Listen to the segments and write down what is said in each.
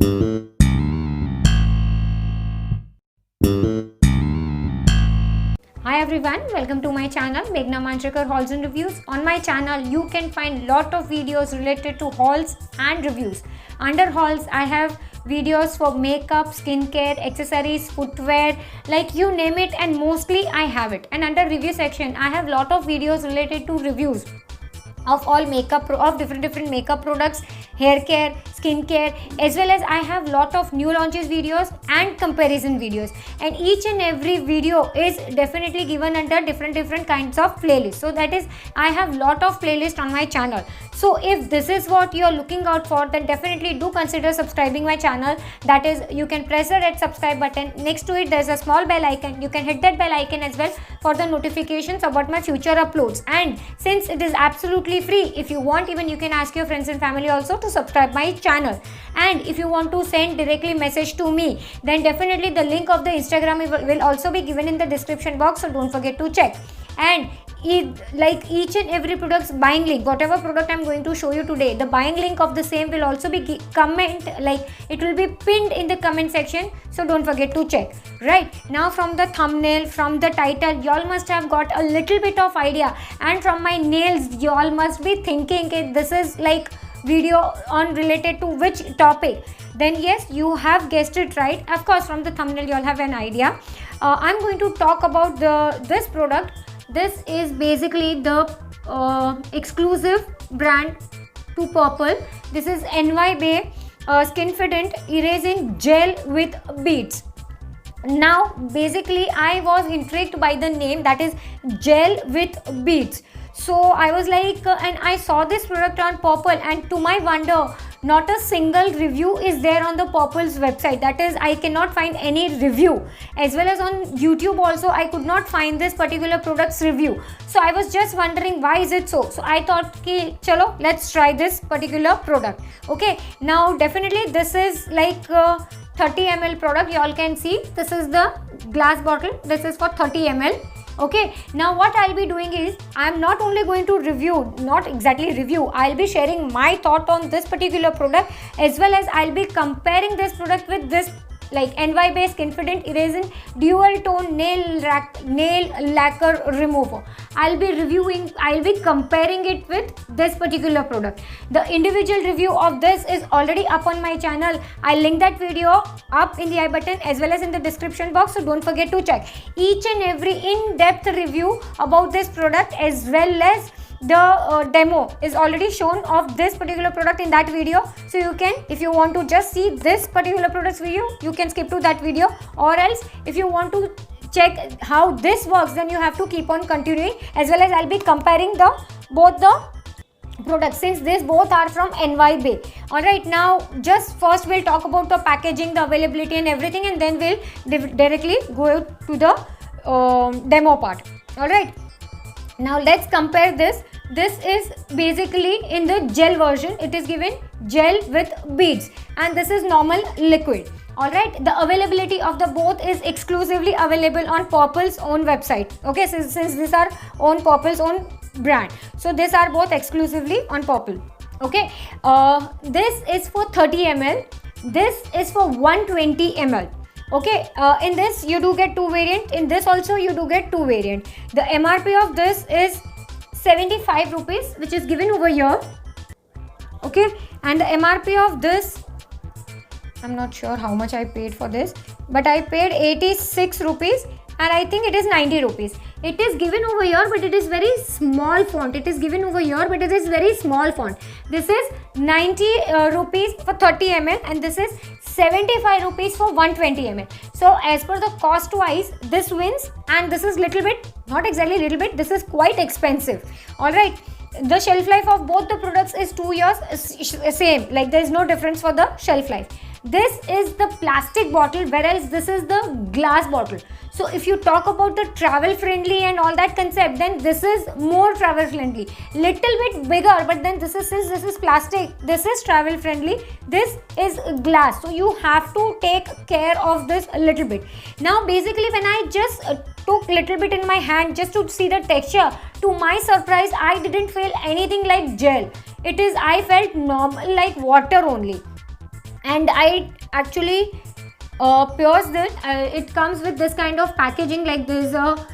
Hi everyone, welcome to my channel Meghna Manjrekar Hauls and Reviews. On my channel you can find lot of videos related to hauls and reviews. Under hauls I have videos for makeup, skincare, accessories, footwear, like you name it, and mostly I have it. And under review section I have lot of videos related to reviews of all makeup of different makeup products, hair care, skin care, as well as I have lot of new launches videos and comparison videos, and each and every video is definitely given under different kinds of playlists. So that is, I have lot of playlists on my channel. So if this is what you are looking out for, then definitely do consider subscribing my channel. That is, you can press the red subscribe button. Next to it there is a small bell icon. You can hit that bell icon as well for the notifications about my future uploads. And since it is absolutely free, if you want, even you can ask your friends and family also to subscribe my channel. And if you want to send directly message to me, then definitely the link of the Instagram will also be given in the description box, so don't forget to check. And like each and every product's buying link, whatever product I'm going to show you today, the buying link of the same will also be it will be pinned in the comment section, so don't forget to check. Right now, from the thumbnail, from the title, y'all must have got a little bit of idea, and from my nails y'all must be thinking this is like video on related to which topic. Then yes, you have guessed it right. Of course, from the thumbnail you'll have an idea. I'm going to talk about this product. This is basically the exclusive brand to Purple. This is NY Bay Skinfident Erasing Gel with Beads. Now basically I was intrigued by the name, that is Gel with Beads. So I was like, and I saw this product on Purple, and to my wonder, not a single review is there on the Purple's website. That is, I cannot find any review. As well as on YouTube also, I could not find this particular product's review. So I was just wondering why is it so. So I thought, okay, chalo, let's try this particular product. Okay, now definitely this is like 30 ml product. You all can see this is the glass bottle. This is for 30 ml. Okay, now what I'll be doing is, I'm not only going to review, not exactly review, I'll be sharing my thought on this particular product, as well as I'll be comparing this product with this like NY Bay Skinfident Erasing Dual Tone Nail Lacquer Remover. I'll be comparing it with this particular product. The individual review of this is already up on my channel. I'll link that video up in the I button as well as in the description box, so don't forget to check. Each and every in-depth review about this product, as well as the demo is already shown of this particular product in that video. So you can, if you want to just see this particular product's video, you can skip to that video, or else if you want to check how this works, then you have to keep on continuing. As well as I'll be comparing both the products, since these both are from NY Bay. Alright, now just first we'll talk about the packaging, the availability and everything, and then we'll directly go to the demo part. Alright, now let's compare this. This is basically in the gel version. It is given gel with beads, and this is normal liquid. Alright, the availability of the both is exclusively available on Purple's own website. Okay, since these are on Purple's own brand, so these are both exclusively on Purple. Okay, this is for 30 ml. This is for 120 ml. Okay, in this you do get two variant. In this also you do get two variant. The MRP of this is 75 rupees, which is given over here. Okay, and the MRP of this, I'm not sure how much I paid for this, but I paid 86 rupees, and I think it is 90 rupees. It is given over here, but it is very small font. It is given over here, but it is very small font. This is 90 rupees for 30 ml, and this is 75 rupees for 120 ml. So as per the cost wise, this wins, and this is little bit, not exactly little bit, this is quite expensive. Alright, the shelf life of both the products is 2 years, same, like there is no difference for the shelf life. This is the plastic bottle, whereas this is the glass bottle. So if you talk about the travel friendly and all that concept, then this is more travel friendly, little bit bigger, but then this is, since this is plastic, this is travel friendly, this is glass, so you have to take care of this a little bit. Now basically when I just took little bit in my hand just to see the texture, to my surprise I didn't feel anything like gel. It is, I felt normal like water only. and I actually pierced it. It comes with this kind of packaging, like there's a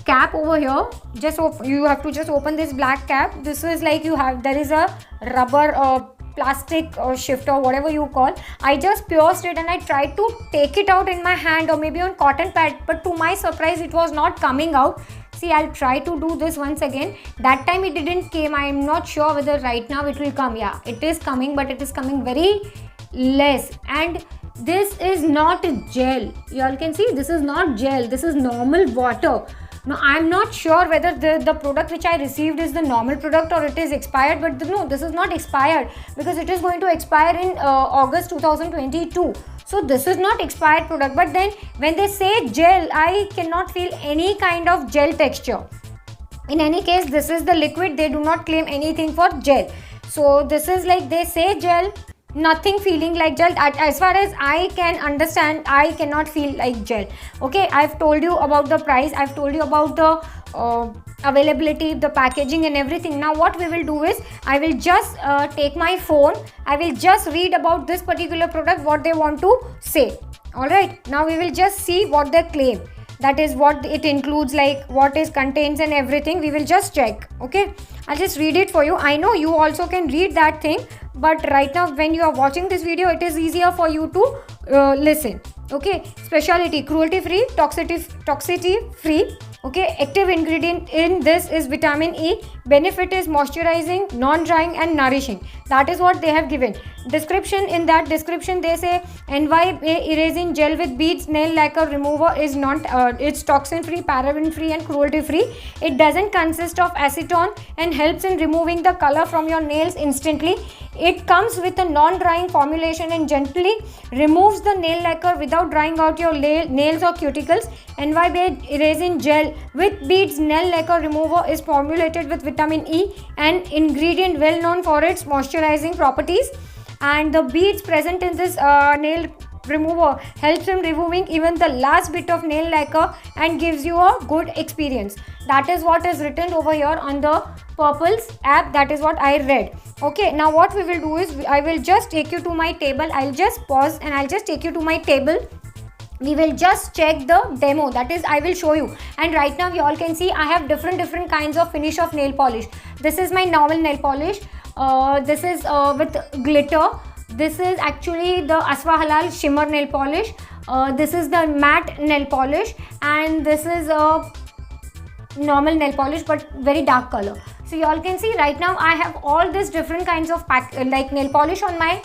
cap over here. Just you have to just open this black cap. This is like there is a rubber plastic shifter, whatever you call. I just pierced it and I tried to take it out in my hand or maybe on cotton pad, but to my surprise it was not coming out. See, I'll try to do this once again. That time it didn't came. I am not sure whether right now it will come. Yeah, it is coming, but it is coming very less. And this is not gel. You all can see this is not gel. This is normal water. Now, I'm not sure whether the product which I received is the normal product or it is expired, but no, this is not expired because it is going to expire in August 2022. So this is not expired product, but then when they say gel, I cannot feel any kind of gel texture. In any case, this is the liquid. They do not claim anything for gel. So this is like they say gel, nothing feeling like gel. As far as I can understand, I cannot feel like gel. Okay, I've told you about the price. I've told you about the availability, the packaging and everything. Now what we will do is, I will just take my phone. I will just read about this particular product, what they want to say. Alright, now we will just see what they claim. That is what it includes, like what it contains and everything. We will just check. Okay, I'll just read it for you. I know you also can read that thing, but right now when you are watching this video, it is easier for you to listen. Okay, specialty: cruelty free, toxicity free. Okay, active ingredient in this is vitamin E. Benefit is moisturizing, non-drying and nourishing. That is what they have given. Description: in that description they say NY erasing gel with beads nail lacquer remover is it's toxin free, paraben free and cruelty free. It doesn't consist of acetone and helps in removing the color from your nails instantly. It comes with a non-drying formulation and gently removes the nail lacquer without drying out your nails or cuticles. NY erasing gel with beads nail lacquer remover is formulated with vitamin E, an ingredient well known for its moisturizing properties. And the beads present in this nail remover helps in removing even the last bit of nail lacquer and gives you a good experience. That is what is written over here on the Purple's app. That is what I read. Okay, now what we will do is, I will just take you to my table. I'll just pause and I'll just take you to my table. We will just check the demo, that is I will show you. And right now you all can see I have different kinds of finish of nail polish. This is my normal nail polish. This is with glitter. This is actually the Aswa Halal shimmer nail polish. This is the matte nail polish, and this is a normal nail polish but very dark color. So you all can see right now I have all these different kinds of like nail polish on my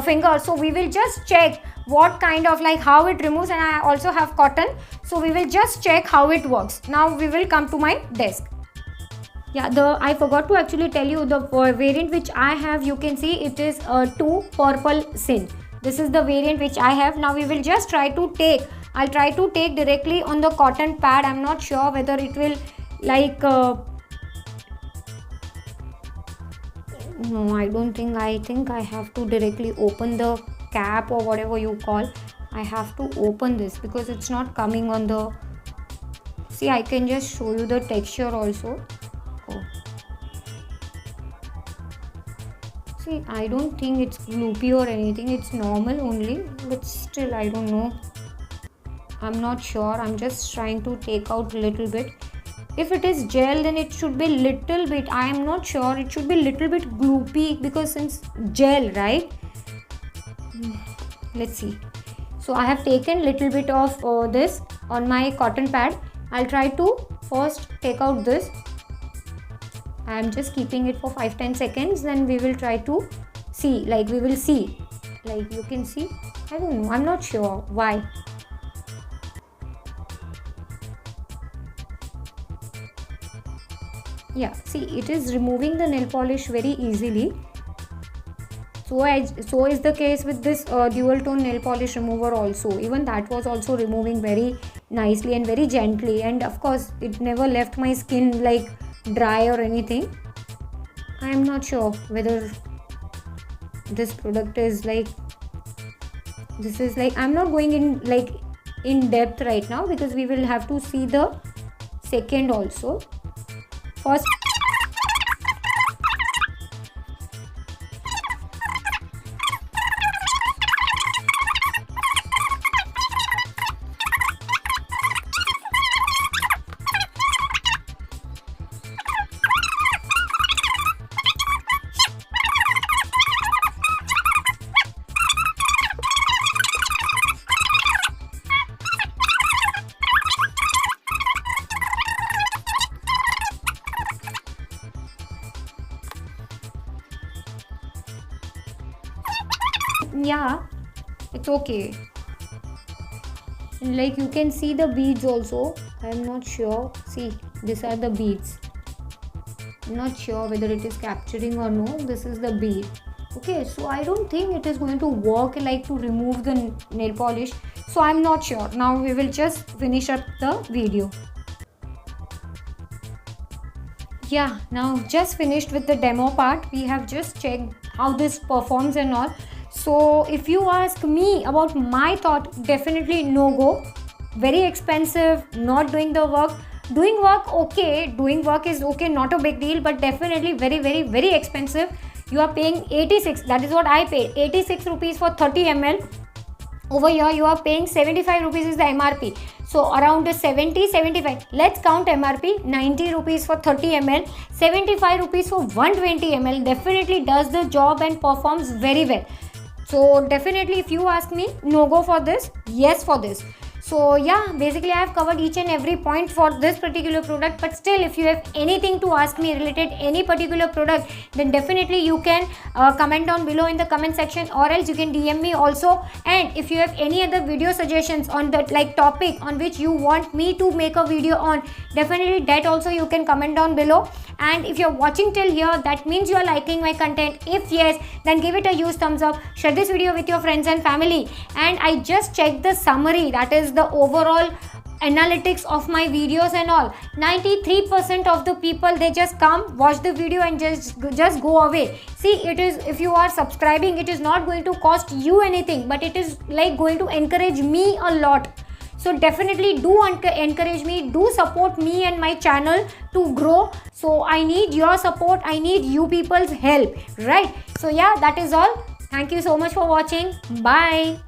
finger. So we will just check what kind of, like how it removes, and I also have cotton. So we will just check how it works. Now we will come to my desk. Yeah, I forgot to actually tell you the variant which I have. You can see it is 2 purple sin. This is the variant which I have. Now we will just try to take. I'll try to take directly on the cotton pad. I'm not sure whether it will like no, I don't think. I think I have to directly open the cap or whatever you call. I have to open this because it's not coming on the. See, I can just show you the texture also. Oh. See, I don't think it's gloopy or anything. It's normal only, but still I don't know. I'm not sure. I'm just trying to take out a little bit. If it is gel, then it should be little bit. I am not sure. It should be little bit gloopy because since gel, right? Let's see. So I have taken little bit of this on my cotton pad. I'll try to first take out this. I am just keeping it for 5-10 seconds. Then we will try to see. Like we will see. Like you can see. I don't know. I'm not sure why. Yeah, see, it is removing the nail polish very easily. So is the case with this dual tone nail polish remover also. Even that was also removing very nicely and very gently, and of course it never left my skin like dry or anything. I am not sure whether this product is like, this is like, I'm not going in like in depth right now because we will have to see the second also. First, yeah, it's okay. Like you can see the beads also. I'm not sure. See, these are the beads. I'm not sure whether it is capturing or no. This is the bead. Okay, so I don't think it is going to work like to remove the nail polish. So I'm not sure. Now we will just finish up the video. Yeah, now just finished with the demo part. We have just checked how this performs and all. So if you ask me about my thought, definitely no go. Very expensive, not doing the work. Doing work okay, doing work is okay, not a big deal, but definitely very expensive. You are paying 86, that is what I paid, 86 rupees for 30 ml. Over here you are paying 75 rupees is the MRP. So around 70, 75. Let's count MRP. 90 rupees for 30 ml, 75 rupees for 120 ml. Definitely does the job and performs very well. So definitely if you ask me, no go for this, yes for this. So yeah, basically I have covered each and every point for this particular product, but still if you have anything to ask me related any particular product, then definitely you can comment down below in the comment section, or else you can DM me also. And if you have any other video suggestions on the like topic on which you want me to make a video on, definitely that also you can comment down below. And if you're watching till here, that means you are liking my content. If yes, then give it a huge thumbs up, share this video with your friends and family. And I just checked the summary, that is the overall analytics of my videos and all. 93% of the people, they just come, watch the video and just go away. See, it is, if you are subscribing, it is not going to cost you anything, but it is like going to encourage me a lot. So definitely do encourage me, do support me and my channel to grow. So I need your support, I need you people's help, right? So yeah, that is all. Thank you so much for watching. Bye.